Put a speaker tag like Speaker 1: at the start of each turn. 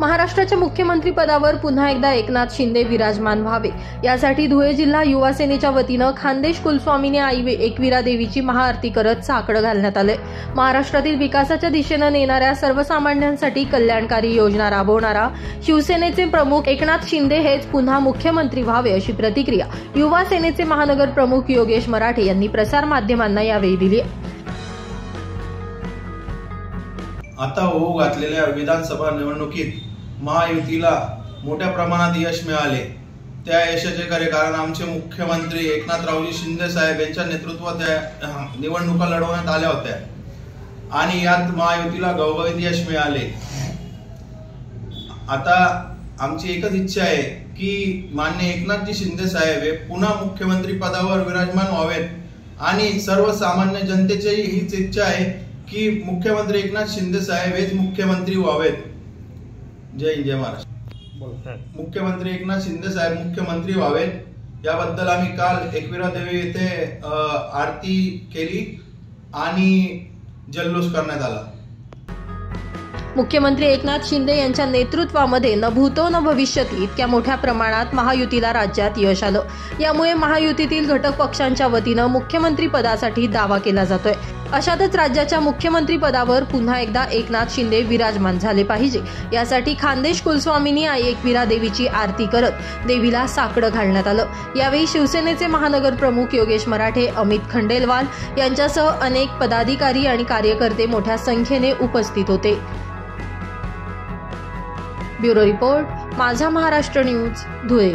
Speaker 1: महाराष्ट्राच्या मुख्यमंत्री पदावर पुन्हा एकदा एकनाथ शिंदे विराजमान व्हावे यासाठी धुळे जिल्हा युवा सेनेच्या वतीनं खानदेश कुलस्वामिनी आई एकविरा देवीची महाआरती करत साकडं घालण्यात आले। महाराष्ट्रातील विकासाच्या दिशेनं नेणाऱ्या सर्वसामान्यांसाठी कल्याणकारी योजना राबवणारा शिवसेनेचे प्रमुख एकनाथ शिंदे हेच पुन्हा मुख्यमंत्री व्हावे अशी प्रतिक्रिया युवा सेनेचे महानगर प्रमुख योगेश मराठे यांनी प्रसार माध्यमांना यावेळी दिली।
Speaker 2: आता होऊ घातलेल्या विधानसभा निवडणुकीत महायुतीला मोठ्या प्रमाणात यश मिळाले। त्या यशाचे खरे कारण आमचे मुख्यमंत्री एकनाथरावजी शिंदे साहेब यांच्या नेतृत्वात निवडणुका लढवण्यात आल्या होत्या आणि यात महायुतीला घवघवीत यश मिळाले। आता आमची एकच इच्छा आहे की माननीय एकनाथजी शिंदे साहेब हे पुन्हा मुख्यमंत्री पदावर विराजमान व्हावेत आणि सर्वसामान्य जनतेची हीच इच्छा आहे की मुख्यमंत्री एकनाथ शिंदे साहेब हेच मुख्यमंत्री व्हावेत। जय हिंद, जय महाराष्ट्र। मुख्यमंत्री एकनाथ शिंदे साहेब मुख्यमंत्री व्हावेत याबद्दल आम्ही काल एकविरा देवी येथे आरती केली आणि जल्लोष करण्यात आला।
Speaker 1: मुख्यमंत्री एकनाथ शिंदे यांच्या नेतृत्वामध्ये न भूतो न भविष्यती इतक्या मोठ्या प्रमाणात महायुतीला राज्यात यश आलं। यामुळे महायुतीतील घटक पक्षांच्या वतीनं मुख्यमंत्री पदासाठी दावा केला जातोय। अशातच राज्याच्या मुख्यमंत्री पदावर पुन्हा एकदा एकनाथ शिंदे विराजमान झाले पाहिजे यासाठी खानदेश कुलस्वामिनी आई एकविरा देवीची आरती करत देवीला साकडं घालण्यात आलं। यावेळी शिवसेनेचे महानगर प्रमुख योगेश मराठे, अमित खंडेलवाल यांच्यासह अनेक पदाधिकारी आणि कार्यकर्ते मोठ्या संख्येने उपस्थित होते। ब्युरो रिपोर्ट, माझा महाराष्ट्र न्यूज, धुळे।